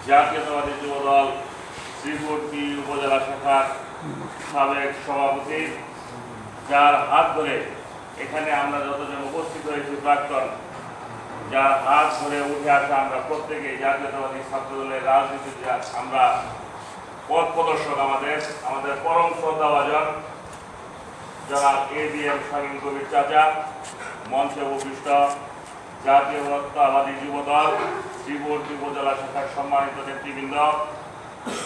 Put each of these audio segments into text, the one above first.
জাতীয়তাবাদী যুবদল শ্রীপুরটি উপজেলা শাখার সাবেক সভাপতি, যার হাত ধরে এখানে আমরা যতজন উপস্থিত হয়েছি প্রাক্তন, যার হাত ধরে উঠে আসা আমরা প্রত্যেকেই জাতীয়তাবাদী ছাত্রদলের রাজনীতিতে আমরা পথ প্রদর্শক। আমাদের পরম শ্রদ্ধাভাজন জনাব ABM শামীম কবির চাচা, মঞ্চে উপবিষ্ট জাতীয়তাবাদী যুবদল শ্রীপুরটি উপজেলা শাখার সম্মানিত নেতৃবৃন্দ,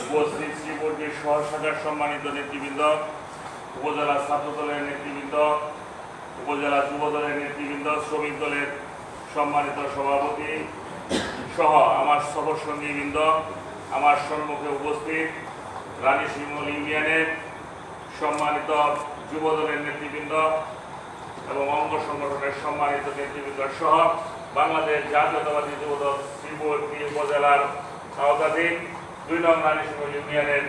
উপস্থিত শ্রীপুরটির শহর শাখার সম্মানিত নেতৃবৃন্দ, উপজেলা ছাত্র দলের নেতৃবৃন্দ, উপজেলা যুব দলের নেতৃবৃন্দ, শ্রমিক দলের সম্মানিত সভাপতি সহ আমার সফর সঙ্গীবৃন্দ, আমার সম্মুখে উপস্থিত রানী শিমুল ইউনিয়নের সম্মানিত যুব দলের নেতৃবৃন্দ এবং অঙ্গ সংগঠনের সম্মানিত নেতৃবৃন্দ সহ বাংলাদেশ জাতীয়তাবাদী যুবদল শ্রীপুরটি উপজেলার আওতাধীন ২ নং রানী শিমুল ইউনিয়নের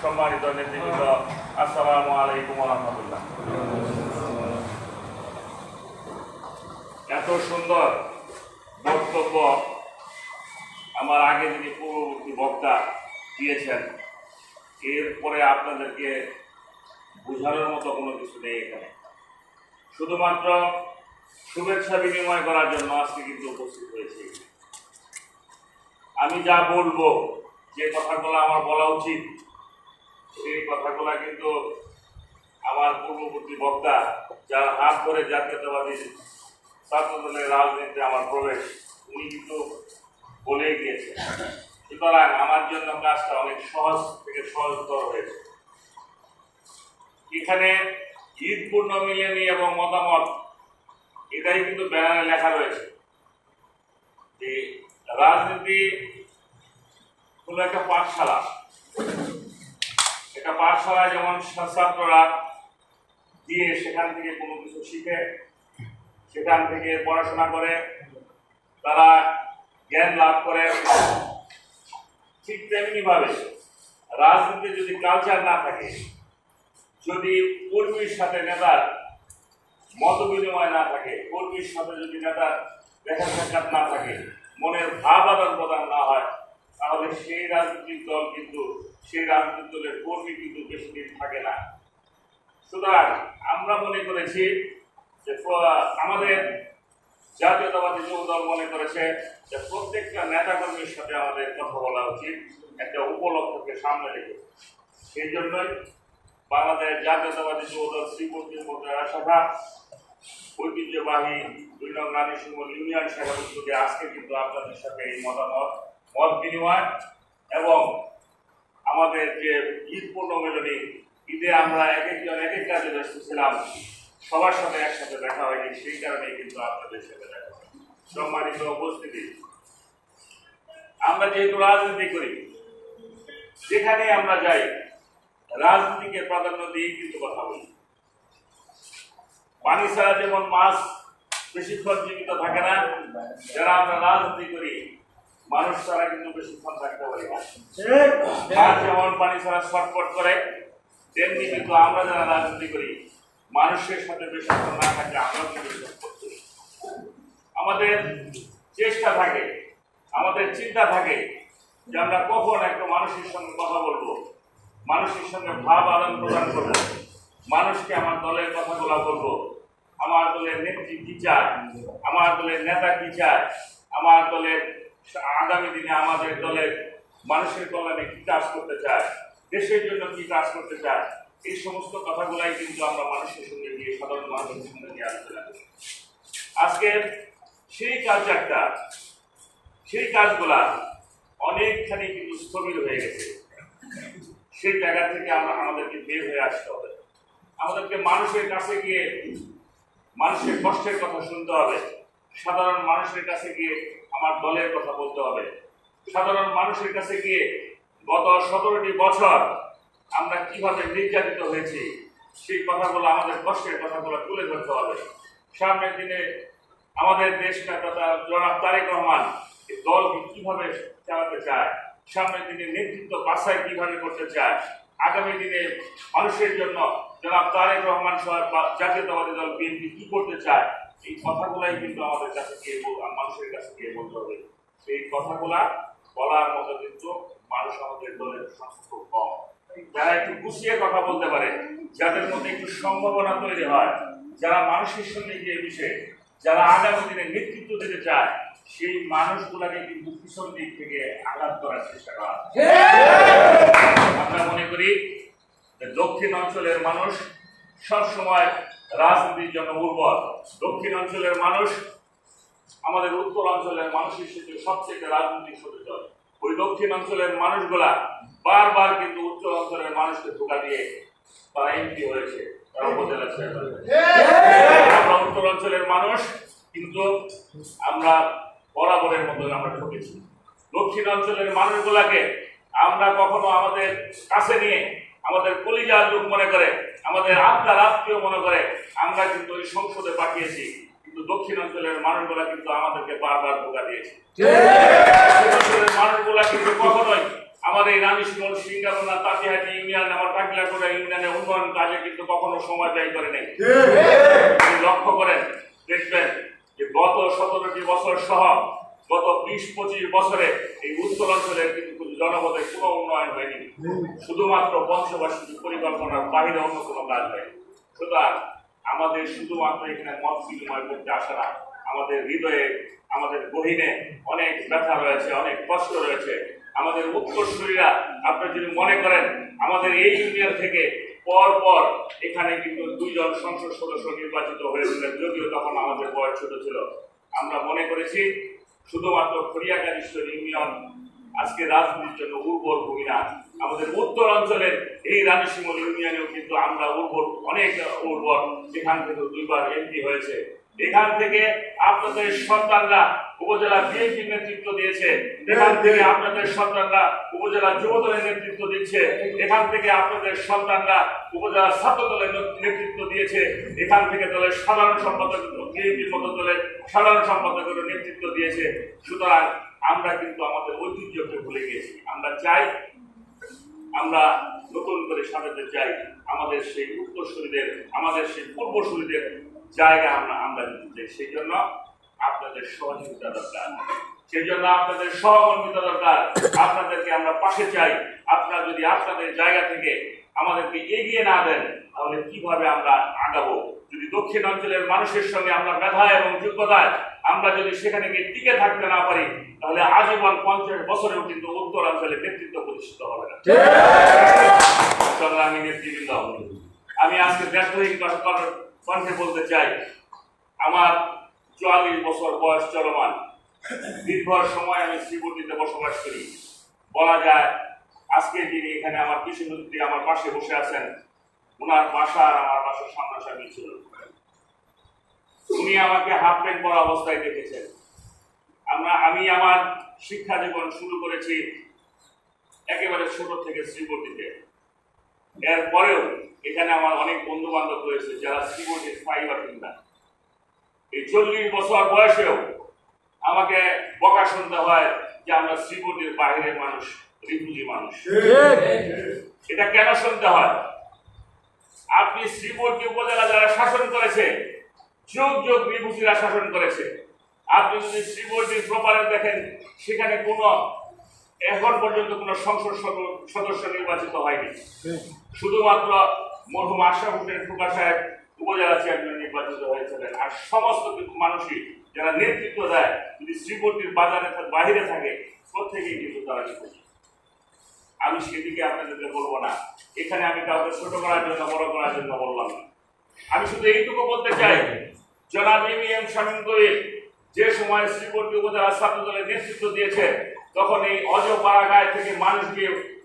সম্মানিত নেতৃবৃন্দ, আসসালামু আলাইকুম ওয়া রাহমাতুল্লাহ। এত সুন্দর বক্তব্য আমার আগে যিনি পূর্ববর্তী বক্তা দিয়েছেন, এরপরে আপনাদেরকে বোঝানোর মতো কোনো কিছু নেই। এখানে শুধুমাত্র শুভেচ্ছা বিনিময় করার জন্য আজকে কিন্তু উপস্থিত হয়েছি। আমি যা বলবো, যে কথাগুলো আমার বলা উচিত, সেই কথাগুলো কিন্তু আমার পূর্ববর্তী বক্তা, যার হাত ধরে জাতীয়তাবাদী ছাত্রদলের রাজনীতিতে আমার প্রবেশ, উনি কিন্তু বলে গিয়েছেন। সুতরাং আমার জন্য কাজটা অনেক সহজ থেকে সহজতর হয়েছে। এখানে ঈদ পূর্ণ মিলনী এবং মতামত, এটাই কিন্তু ব্যানারে লেখা রয়েছে যে রাজনীতি হলো একটা পাঠশালা। একটা পাঠশালা যেমন ছাত্ররা দিয়ে সেখান থেকে কোনো কিছু শিখে, সেখান থেকে পড়াশোনা করে, তারা জ্ঞান লাভ করে, ঠিক তেমনি ভাবে রাজনীতি যদি কালচার না থাকে, যদি কর্মীর সাথে নেতার মত বিনিময় না থাকে, কর্মীর সাথে যদি নেতার দেখা সাক্ষাৎ না থাকে, মনের ভাব আদান প্রদান না হয়, তাহলে সেই রাজনৈতিক দলের কর্মী কিন্তু বেশি দিন থাকে না। সুতরাং আমরা মনে করেছি যে আমাদের জাতীয়তাবাদী যুবদল মনে করেছে যে প্রত্যেকটা নেতা কর্মীর সাথে আমাদের কথা বলা উচিত, একটা উপলক্ষকে সামনে রেখে। সেই জন্যই বাংলাদেশ জাতীয়তাবাদী যুবদল শ্রীপুরটি উপজেলা শাখা ঐতিহ্যবাহী ২ নং রানী শিমুল ইউনিয়ন শাখার উদ্যোগে আজকে কিন্তু আপনাদের সাথে এই মত বিনিময় এবং আমাদের যে ঈদ পূর্ণ মিলনী, ঈদে আমরা এক একজন এক এক কাজে ব্যস্ত ছিলাম, সবার সাথে একসাথে দেখা হয়নি, সেই কারণেই কিন্তু আপনাদের সাথে দেখা হয়। সম্মানিত উপস্থিতি, আমরা যেহেতু রাজনীতি করি, যেখানে আমরা যাই রাজনীতিকে প্রাধান্য দিয়ে কিন্তু কথা বলি। পানি ছাড়া যেমন মাছ বেশিক্ষণ জীবিত থাকে না, যারা আমরা রাজনীতি করি মানুষ ছাড়া কিন্তু বেশিক্ষণ থাকতে পারি না। মাছ যেমন পানি ছাড়া ছটফট করে, তেমনি কিন্তু আমরা যারা রাজনীতি করি মানুষের সাথে বেশিক্ষণ না থাকলে আমরাও কিন্তু ছটফট করি। আমাদের চেষ্টা থাকে, আমাদের চিন্তা থাকে যে আমরা কখন একটা মানুষের সঙ্গে কথা বলবো, মানুষের সঙ্গে ভাব আদান প্রদান করবো, মানুষকে আমার দলের কথাগুলো বলবো, আমার দলের নেত্রী কি চায়, আমার দলের নেতা কি চায়, আমার দলের আগামী দিনে আমাদের দলের মানুষের কল্যাণে কি কাজ করতে চায়, দেশের জন্য কি কাজ করতে চায়, এই সমস্ত কথাগুলাই কিন্তু আমরা মানুষের সঙ্গে গিয়ে, সাধারণ মানুষের সঙ্গে নিয়ে আলোচনা করি। আজকে সেই কালচারটা, সেই কাজগুলা অনেকখানি কিন্তু স্থবির হয়ে গেছে। সেই জায়গা থেকে আমাদেরকে বের হয়ে আসতে হবে। আমাদেরকে মানুষের কাছে গিয়ে মানুষের কষ্টের কথা শুনতে হবে, সাধারণ মানুষের কাছে গিয়ে আমার দলের কথা বলতে হবে, সাধারণ মানুষের কাছে গিয়ে গত 17টি বছর আমরা কিভাবে নির্যাতিত হয়েছি সেই কথাগুলো, আমাদের কষ্টের কথাগুলো তুলে ধরতে হবে। সামনের দিনে আমাদের দেশ নেতা জনাব তারেক রহমান এই দলকে কিভাবে চালাতে চায়, সামনের দিনে নেতৃত্ব বাছাই কিভাবে করতে চায়, আগামী দিনে মানুষের জন্য জনাব তারেক রহমান সহ জাতীয়তাবাদী দল বিএনপি কি করতে চায়, এই কথাগুলাই কিন্তু আমাদের কাছে গিয়ে মানুষের কাছে গিয়ে বলতে হবে। সেই কথাগুলা বলার মতো কিন্তু মানুষ আমাদের দলের সংখ্যা কম। যারা একটু গুছিয়ে কথা বলতে পারে, যাদের মধ্যে একটু সম্ভাবনা তৈরি হয়, যারা মানুষের সঙ্গে গিয়ে মিশে, যারা আগামী দিনে নেতৃত্ব দিতে চায়, সেই মানুষগুলাকে কিন্তু পিছন দিক থেকে আঘাত করার চেষ্টা করা। আমরা মনে করি যে দক্ষিণ অঞ্চলের মানুষ সবসময় রাজনীতির জন্য উর্বর। দক্ষিণ অঞ্চলের মানুষ আমাদের উত্তর অঞ্চলের মানুষের সাথে সবচেয়ে রাজনৈতিক সচেতন। ওই দক্ষিণ অঞ্চলের মানুষগুলা বারবার কিন্তু উত্তর অঞ্চলের মানুষকে ধোঁকা দিয়ে তারা এমপি হয়েছে, তারা উপজেলা চেয়ারম্যান। আমরা উত্তর অঞ্চলের মানুষ কিন্তু আমরা বরাবরের মতো আমরা ঠকেছি। দক্ষিণ অঞ্চলের মানুষগুলাকে আমরা কখনো আমাদের কাছে নিয়ে, আমাদের কলিজার লোক মনে করে, আমাদের আত্মার আত্মীয় মনে করে আমরা কিন্তু ওই সংসদে পাঠিয়েছি, কিন্তু দক্ষিণ অঞ্চলের মানুষগুলা কিন্তু আমাদেরকে বারবার ধোঁকা দিয়েছে। মানুষগুলা কিন্তু কখনোই আমাদের এই রানীশমল, সিঙ্গারনা, তাঁতিহাটি ইউনিয়ন, আমার কাকিলাটোড়া ইউনিয়নের উন্নয়ন কাজে কিন্তু কখনো সময় ব্যয় করে নেই। লক্ষ্য করেন, দেখবেন যে গত 17টি বছর সহ গত 20-25 বছরে এই উত্তর অঞ্চলের কিন্তু জনপদের কোনো উন্নয়ন হয়নি। শুধুমাত্র পঞ্চবার্ষিকী পরিকল্পনার বাইরে অন্য কোনো কাজ হয়নি। সুতরাং আমাদের শুধুমাত্র এখানে মত বিনিময় করতে আসা না, আমাদের হৃদয়ে, আমাদের গহীনে অনেক ব্যথা রয়েছে, অনেক কষ্ট রয়েছে। আমাদের উত্তরসূরিরা, আপনি যদি মনে করেন আমাদের এই ইউনিয়ন থেকে পর এখানে কিন্তু 2 জন সংসদ সদস্য নির্বাচিত হয়েছিলেন, যদিও তখন আমাদের বয়স ছোট ছিল। আমরা মনে করেছি শুধুমাত্র ফরিয়াকালীশ্বর ইউনিয়ন আজকে রাজনীতির জন্য উর্বর ভূমি না, আমাদের উত্তর অঞ্চলের এই রানীশমল ইউনিয়নেও কিন্তু আমরা উর্বর, অনেক উর্বর। সেখান থেকে 2 বার এমপি হয়েছে। এখান থেকে আপনাদের সন্তানরা উপজেলা বিএনপি নেতৃত্ব দিয়েছে, এখান থেকে আপনাদের সন্তানরা উপজেলা যুবদলের নেতৃত্ব দিচ্ছে, এখান থেকে আপনাদের সন্তানরা উপজেলা ছাত্র দলের নেতৃত্ব দিয়েছে, এখান থেকে দলের সাধারণ সম্পাদক, বিএনপির মতো দলের সাধারণ সম্পাদকের নেতৃত্ব দিয়েছে। সুতরাং আমরা কিন্তু আমাদের ঐতিহ্যকে ভুলে গিয়েছি। আমরা চাই, আমরা নতুন করে সাজাতে চাই আমাদের সেই উত্তরসূরিদের, আমাদের সেই পূর্বসূরিদের জায়গা আমরা দিতে চাই। সেই জন্য আপনাদের সহযোগিতা দরকার, সেই জন্য আপনাদের সহমর্মিতা দরকার। আপনাদেরকে আমরা পাশে চাই। আপনারা যদি আপনাদের জায়গা থেকে আমাদেরকে এগিয়ে না দেন, তাহলে কিভাবে আমরা আগাবো? যদি দক্ষিণ অঞ্চলের মানুষের সঙ্গে আমরা মেধা এবং যোগ্যতায় আমরা যদি সেখানে গিয়ে টিকে থাকতে না পারি, তাহলে আজীবন 50 বছরেও কিন্তু উত্তর অঞ্চলে নেতৃত্ব প্রতিষ্ঠিত হবে না। সংগ্রামী নেতৃবৃন্দ, আমি আজকে ব্যস্তহীন কণ্ঠে বলতে চাই, আমার 44 বছর বয়স চলমান, দীর্ঘ সময় আমি শ্রীবর্তীতে বসবাস করি। বলা যায় আজকে যিনি এখানে আমার কৃষিমন্ত্রী আমার পাশে বসে আছেন, ওনার বাসা আর আমার বাসার সামনাসামনি ছিল। উনি আমাকে হাফ প্যান্ট পরা অবস্থায় দেখেছেন। আমি আমার শিক্ষা জীবন শুরু করেছি একেবারে ছোট থেকে শ্রীবর্তীতে। এরপরেও এখানে আমার অনেক বন্ধু বান্ধব রয়েছে যারা শ্রীবর্তীর স্থায়ী বাসিন্দা। এই 40 বছর বয়সেও আমাকে বকা শুনতে হয় যে আমরা শ্রীবর্তীর বাইরের মানুষ, রিফিউজি মানুষ। এটা কেন শুনতে হয়? আপনি শ্রীবর্তী উপজেলা যারা শাসন করেছে, যুগ যুগ রিফিউজিরা শাসন করেছে। আপনি যদি শ্রীবর্তীর প্রপারে দেখেন, সেখানে এখন পর্যন্ত কোনো সংসদ সদস্য নির্বাচিত হয়নি। শুধুমাত্র মরহুম আশরাফ হোসেন ফুকা সাহেব উপজেলা চেয়ারম্যান নির্বাচিত হয়েছিলেন। আর সমস্ত মানুষই যারা নেতৃত্ব দেয়, যদি শ্রীবর্তীর বাহিরে থাকে, প্রত্যেকেই কিন্তু তারা নির্বাচিত। আমি সেদিকে আপনাদেরকে বলবো না। এখানে আমি কাউকে ছোট করার জন্য, বড় করার জন্য বললাম না। আমি শুধু এইটুকু বলতে চাই, জনাব এম শামীম কবির যে সময় শ্রীবর্তী উপজেলা ছাত্র দলের নেতৃত্ব দিয়েছে, তখন এই অজপাড়াগায় থেকে মানুষকে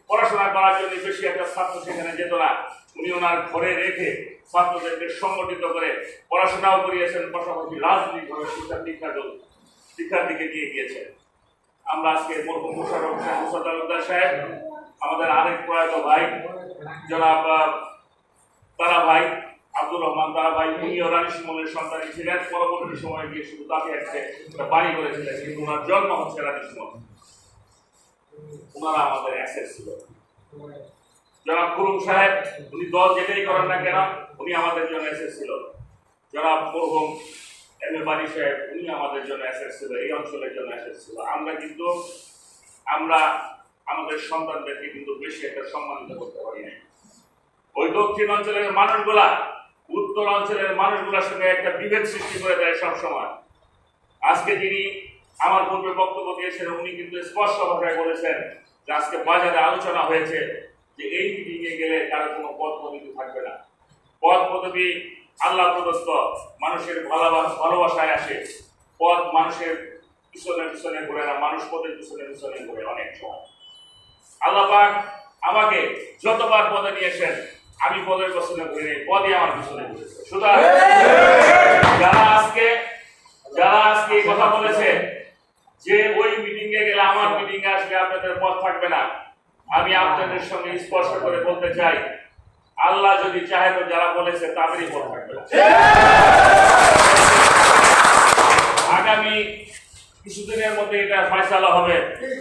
পড়াশোনা করার জন্য বেশি একটা ছাত্র সেখানে যেত না। উনি ওনার ঘরে রেখে ছাত্রদেরকে সংগঠিত করে পড়াশোনাও করিয়েছেন, পাশাপাশি রাজনৈতিকভাবে শিক্ষার দিকে দিয়ে গিয়েছেন। আমরা আজকে মরহুম মোশাররফ হোসেন মুসাদ্দার সাহেব, আমাদের আরেক প্রয়াত ভাই জনাব তারা ভাই আব্দুর রহমান তারা ভাই, উনিও রানীশমলের সন্তান ছিলেন। পরবর্তী সময়ে গিয়ে শুধু তাকে একটা বাড়ি করেছিলেন, কিন্তু ওনার জন্ম হচ্ছে রানীশমল। ওনারা আমাদের অ্যাসেট ছিল। জনাব কুরুম সাহেব, উনি দল যেটাই করেন না কেন, উনি আমাদের জন্য অ্যাসেট ছিল। জনাব মরহুম এম এ বাড়ি সাহেব, উনি আমাদের জন্য অ্যাসেট ছিল, এই অঞ্চলের জন্য অ্যাসেট ছিল। আমরা কিন্তু আমরা আমাদের সন্তানদেরকে কিন্তু বেশি একটা সম্মানিত করতে পারি না। ওই দক্ষিণ অঞ্চলের মানুষগুলা উত্তর অঞ্চলের মানুষগুলোর সঙ্গে একটা বিভেদ সৃষ্টি করে দেয় সবসময়। আজকে যিনি আমার পূর্বে বক্তব্য দিয়েছেন উনি কিন্তু স্পষ্ট ভাবে বলেছেন যে আজকে বাজারে আলোচনা হয়েছে যে এই মিটিংয়ে গেলে কারো কোনো পদ পদবি থাকবে না। পদ পদবি আল্লাহ প্রদত্ত, মানুষের ভালোবাসায় আসে। পদ মানুষের পিছনে পিছনে ঘুরে না, মানুষ পদের পিছনে পিছনে ঘুরে অনেক সময়। আল্লাহ পাক আমাকে যতবার পদে নিয়েছেন আমি পদের পিছনে ঘুরে নেই, পদই আমার পিছনে ঘুরেছে। সুতরাং যারা আজকে এই কথা বলেছে যে ওই মিটিং এ গেলে আমার মিটিং এ আসলে আপনাদের পদ থাকবে না, আমি আপনাদের সঙ্গে স্পষ্ট করে বলতে চাই আল্লাহ যদি চাহে তো যারা বলেছে তাদেরই পদ থাকবে না। আগামী কিছুদিনের মধ্যে এটা ফয়সালা হবে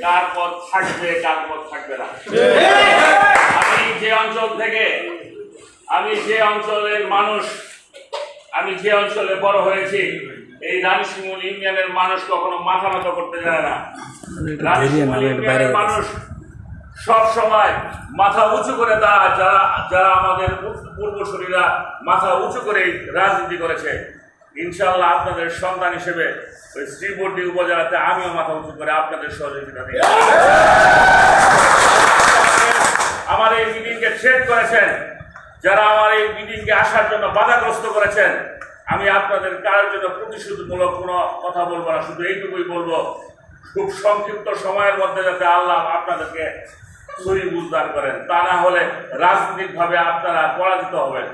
কার পদ থাকবে কার পদ থাকবে না। আমি যে অঞ্চলের মানুষ, আমি যে অঞ্চলে বড় হয়েছি, এই রানীশিমুল ইউনিয়নের মানুষ কখনো মাথা নত করতে জানে না। রানীশিমুল ইউনিয়নের মানুষ সব সময় মাথা উঁচু করে যারা আমাদের পূর্বসূরীরা মাথা উঁচু করে রাজনীতি করেছে, ইনশাআল্লাহ আপনাদের সন্তান হিসেবে ওই শ্রীবর্দী উপজেলাতে আমিও মাথা উঁচু করে আপনাদের সহযোগিতা দিই। আমার এই মিটিংকে থ্রেট করেছেন, যারা আমার এই মিটিংকে আসার জন্য বাধাগ্রস্ত করেছেন, আমি আপনাদের কারোর জন্য প্রতিশ্রুতিমূলক কোনো কথা বলবো না, শুধু এইটুকুই বলবো খুব সংক্ষিপ্ত সময়ের মধ্যে যাতে আল্লাহ আপনাদেরকে সহি বুঝদার করেন, তা না হলে রাজনৈতিক ভাবে আপনারা পরাজিত হবেন।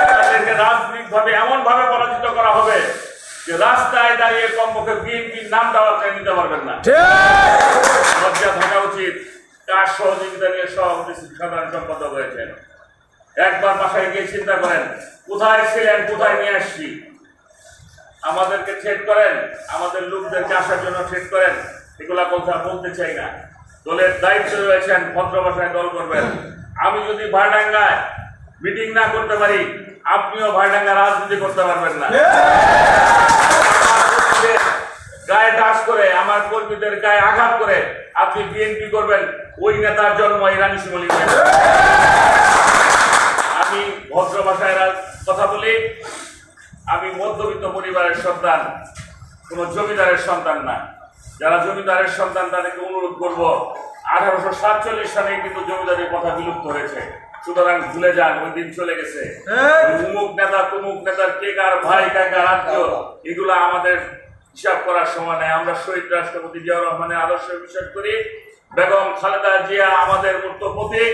আপনাদেরকে রাজনৈতিক ভাবে এমন ভাবে পরাজিত করা হবে যে রাস্তায় দাঁড়িয়ে কমপক্ষে বিএনপির নামটাও আপনি নিতে পারবেন না। লজ্জা থাকা উচিত। কার সহযোগিতা নিয়ে সভাপতি সাধারণ সম্পাদক হয়েছেন? একবার বাসায় গিয়ে চিন্তা করেন কোথায় ছিলেন, কোথায় নিয়ে আসছি। আমাদেরকে থ্রেট করেন, আমাদের লোকদেরকে আসার জন্য থ্রেট করেন, এগুলা কথা বলতে চাই না। দলের দায়িত্ব রয়েছেন, ভদ্র ভাষায় দল করবেন। আমি যদি ভাইডাঙ্গায় মিটিং না করতে পারি, আপনিও ভাইডাঙ্গা রাজনীতি করতে পারবেন না। গায়ে টাচ করে, আমার কর্মীদের গায়ে আঘাত করে আপনি বিএনপি করবেন, ওই নেতার জন্ম এই রানীশিমুল ইউনিয়নে। আমি ভদ্র ভাষায় কথা বলি, আমি মধ্যবিত্ত পরিবারের সন্তান, কোনো জমিদারের সন্তান না। যারা জমিদারের সন্তান তাদেরকে অনুরোধ করবো, 1847 সালে কিন্তু জমিদারের কথা বিলুপ্ত হয়েছে, সুতরাং ভুলে যান, ওই দিন চলে গেছে। অমুক নেতা তমুক নেতার কে কার ভাই কাকার আত্মীয়, এগুলো আমাদের হিসাব করার সময় নেই। আমরা শহীদ রাষ্ট্রপতি জিয়াউর রহমানের আদর্শ বিশ্বাস করি। বেগম খালেদা জিয়া আমাদের মূর্ত প্রতীক,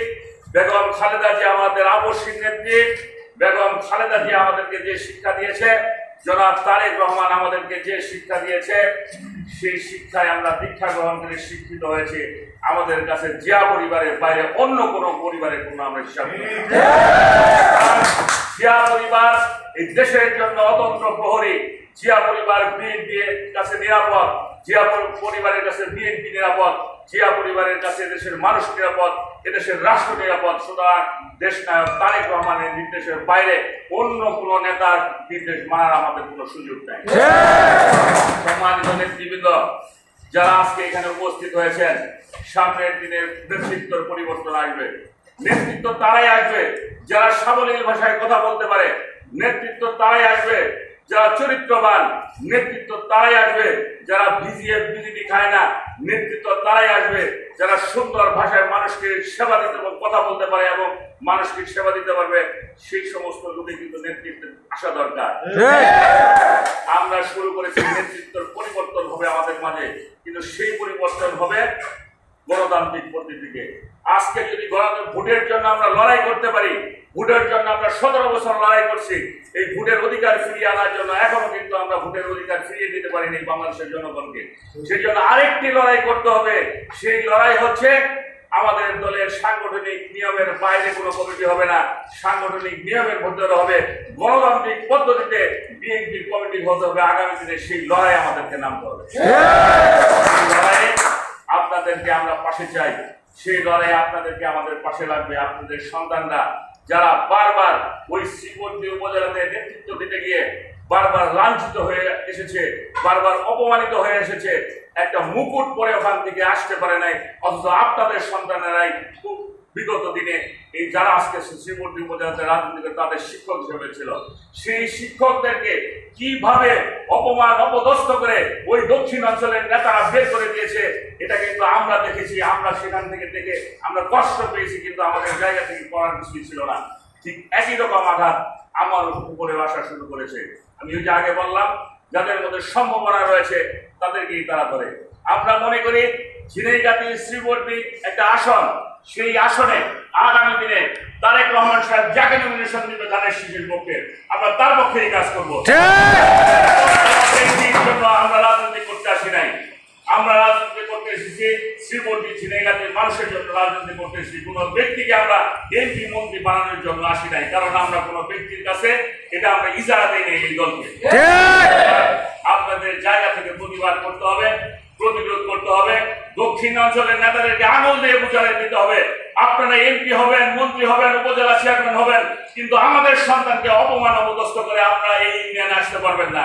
বেগম খালেদা জিয়া আমাদের আবশ্যিক নেত্রী, বেগম খালেদা জিয়া আমাদেরকে যে শিক্ষা দিয়েছে, জনাব তারেক রহমান আমাদেরকে যে শিক্ষা দিয়েছে, সেই শিক্ষায় আমরা দীক্ষা গ্রহণ করে শিক্ষিত হয়েছে। আমাদের কাছে জিয়া পরিবারের বাইরে অন্য কোনো পরিবারের কোনো আমরা হিসাব করি। জিয়া পরিবার এই দেশের জন্য অতন্ত্র প্রহরী। জিয়া পরিবার বিএনপির কাছে নিরাপদ, জিয়া পরিবারের কাছে বিএনপি নিরাপদ, জিয়া পরিবারের কাছে দেশের মানুষ নিরাপদ, এদেশের রাষ্ট্র নিরাপদ। সুতরাং দেশ নায়ক তারেক রহমানের নির্দেশের বাইরে অন্য কোন নেতার নির্দেশ মানার আমাদের কোনো সুযোগ নেই। সম্মানিত নেতৃবৃন্দ, যারা আজকে এখানে উপস্থিত হয়েছেন, সামনের দিনের নেতৃত্বের পরিবর্তন আসবে। নেতৃত্ব তারাই আসবে যারা সাবলীল ভাষায় কথা বলতে পারে, নেতৃত্ব তারাই আসবে যারা চরিত্রবান, নেতৃত্ব তারাই আসবে যারা ভিজিএফ বিজেপি খায় না, নেতৃত্ব তারাই আসবে যারা সুন্দর ভাষায় মানুষকে সেবা দিতে কথা বলতে পারে এবং মানুষকে সেবা দিতে পারবে। সেই সমস্ত লোকে কিন্তু নেতৃত্বে আসা দরকার। আমরা শুরু করেছি নেতৃত্বের পরিবর্তন হবে আমাদের মাঝে, কিন্তু সেই পরিবর্তন হবে গণতান্ত্রিক পদ্ধতিতে। আজকে যদি ভোটের জন্য আমরা লড়াই করতে পারি, ভোটের জন্য আমরা 17 বছর লড়াই করছি, এই ভোটের অধিকার ফিরিয়ে আনার জন্য এখনো কিন্তু আমরা ভোটের অধিকার ফিরিয়ে দিতে পারিনি বাংলাদেশের জনগণকে। সেই জন্য আরেকটি লড়াই করতে হবে। সেই লড়াই হচ্ছে আমাদের দলের সাংগঠনিক নিয়মের বাইরে কোনো কমিটি হবে না, সাংগঠনিক নিয়মের মধ্যে হবে, গণতান্ত্রিক পদ্ধতিতে বিএনপির কমিটি হতে হবে। আগামী দিনে সেই লড়াই আমাদেরকে নামতে হবে। লড়াইয়ে আপনাদেরকে আমরা পাশে চাই, সেই লড়াই আপনাদেরকে আমাদের পাশে লাগবে। আপনাদের সন্তানরা যারা বারবার ওই শ্রীবর্দী উপজেলাতে নেতৃত্ব দিতে গিয়ে বারবার লাঞ্ছিত হয়ে এসেছে, বারবার অপমানিত হয়ে এসেছে, একটা মুকুট পরে ওখান থেকে আসতে পারে নাই। অথচ আপনাদের সন্তানেরাই খুব বিগত দিনে এই যারা আজকে শ্রীমূর্তি উপজেলাতে রাজনীতি তাদের শিক্ষক হিসেবে ছিল, সেই শিক্ষকদেরকে কিভাবে অপমান অপদস্থ করে ওই দক্ষিণ অঞ্চলের নেতারা বের করে দিয়েছে, এটা কিন্তু আমরা দেখেছি। আমরা সেখান থেকে দেখে আমরা কষ্ট পেয়েছি, কিন্তু আমাদের জায়গা থেকে করার কিছুই ছিল না। ঠিক একই রকম আঘাত আমার উপরে আসা শুরু করেছে। আমি ওই যে আগে বললাম, যাদের মধ্যে সম্ভাবনা রয়েছে তাদেরকেই তারা ধরে। আমরা মনে করি ঝিনাইগাতি শ্রীবর্দী একটা আসন, সেই আসনে আগামী দিনে তারেক রহমান সাহেব যাকে নমিনেশন দিবে ধানের শীষের পক্ষে, আমরা তার পক্ষেই কাজ করবো। আমরা রাজনীতি করতে আসি নাই, আমরা রাজনীতি করতে এসেছি শ্রীবর্দী ঝিনাইগাতির মানুষের জন্য রাজনীতি করতে এসেছি। কোনো ব্যক্তিকে আমরা এমপি মন্ত্রী বানানোর জন্য আসি নাই, কারণ আমরা কোনো ব্যক্তির কাছে এটা আমরা ইজারা দিই নাই এই দলকে। আপনাদের জায়গা থেকে প্রতিবাদ করতে হবে, প্রতিরোধ করতে হবে। দক্ষিণ অঞ্চলের নেতাদেরকে আঙুল দিয়ে বুঝাই দিতে হবে, আপনারা এমপি হবেন, মন্ত্রী হবেন, উপজেলা চেয়ারম্যান হবেন, কিন্তু আমাদের সন্তানকে অপমান অপদস্থ করে আপনারা এই ইউনিয়নে আসতে পারবেন না।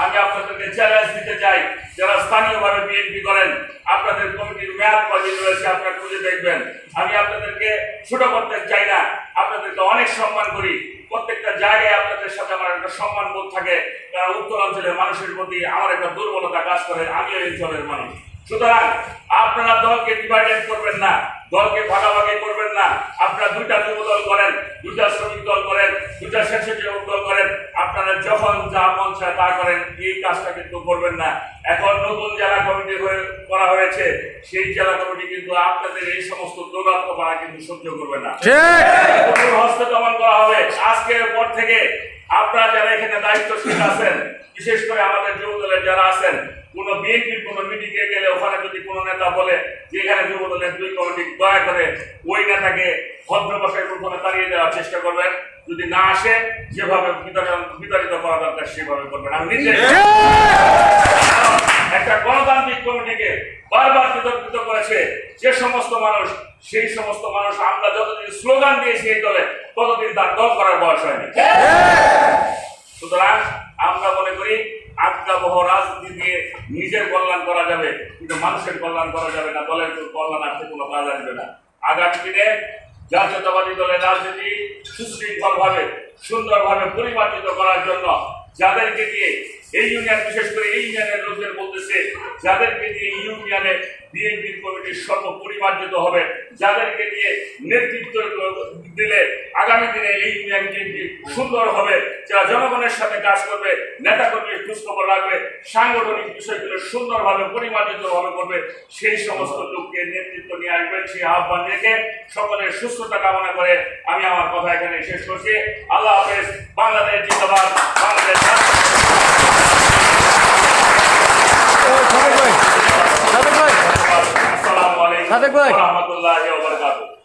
আমি আপনাদেরকে চ্যালেঞ্জ দিতে চাই, যারা স্থানীয়ভাবে বিএনপি করেন, আপনাদের কমিটির মেয়াদ কদিন রয়েছে, আপনারা খুঁজে দেখবেন। আমি আপনাদেরকে ছোট করতে চাই না, আপনাদেরকে অনেক সম্মান করি। প্রত্যেকটা জায়গায় আপনাদের সাথে আমার একটা সম্মান বোধ থাকে, কারণ উত্তরাঞ্চলের মানুষের প্রতি আমার একটা দুর্বলতা কাজ করে, আমিও এই অঞ্চলের মানুষ। সুতরাং আপনারা দলকে ডিভাইডেড করবেন না, দলকে ভাগাভাগি করবেন না। আপনারা দুইটা যুব দল করেন, দুইটা শ্রমিক দল করেন, দুইটা স্বেচ্ছাসেবক দল করেন, আপনারা যখন যা মন চায় তা করেন। এই কাজটা কিন্তু করবেন না। এখন নতুন জেলা কমিটি করা হয়েছে, সেই জেলা কমিটি কিন্তু আপনাদের এই সমস্ত দৌরাত্ম্যপনা কিন্তু সহ্য করবে না, হস্তে দমন করা হবে। আজকের পর থেকে আপনারা যারা এখানে দায়িত্বশীল আছেন, বিশেষ করে আমাদের যুব দলের যারা আছেন, কোন বিএনপির কোন মিটিংয়ে গেলে ওখানে যদি কোনো নেতা বলে যে এখানে যুব দলের দুই কমিটি, দয়া করে ওই নেতাকে ভদ্র ভাষায় প্রথমে তাড়িয়ে দেওয়ার চেষ্টা করবেন। যদি না আসে, যেভাবে বিতাড়িত করা দরকার সেভাবে করবেন। আমি নিজে একটা গণতান্ত্রিক কমিটিকে বারবার বিতর্কিত করেছে যে সমস্ত মানুষ, সেই সমস্ত মানুষ আমরা যতদিন স্লোগান দিয়েছি এই দলে, ততদিন তার দল করার বয়স হয়নি। সুতরাং আমরা মনে করি আজ্ঞাবহ রাজনীতি দিয়ে নিজের কল্যাণ করা যাবে, কিন্তু মানুষের কল্যাণ করা যাবে না, দলের কল্যাণার্থে কোনো কাজ আসবে না। আগামী দিনে জাতীয়তাবাদী দলের রাজনীতি সুশৃঙ্খলভাবে, সুন্দরভাবে পরিমার্জিত করার জন্য যাদেরকে দিয়ে এই ইউনিয়ন, বিশেষ করে এই ইউনিয়নের লোকদের বলতেছে, যাদেরকে দিয়ে ইউনিয়নে বিএনপির কমিটির সর্বপরিমার্জিত হবে, যাদেরকে দিয়ে নেতৃত্ব দিলে আগামী দিনে এই ইউনিয়ন বিএনপি সুন্দর হবে, যারা জনগণের সাথে কাজ করবে, নেতা কর্মীর খোঁজখবর রাখবে, সাংগঠনিক বিষয়গুলো সুন্দরভাবে পরিমার্জিত ভাবে করবে, সেই সমস্ত লোককে নেতৃত্ব নিয়ে আসবেন। সেই আহ্বান রেখে সকলের সুস্থতা কামনা করে আমি আমার কথা এখানে শেষ করছি। আল্লাহ হাফেজ। বাংলাদেশ জিন্দাবাদ। বাংলাদেশ। আসসালামু আলাইকুম ওয়া রাহমাতুল্লাহি ওয়া বারাকাতুহু।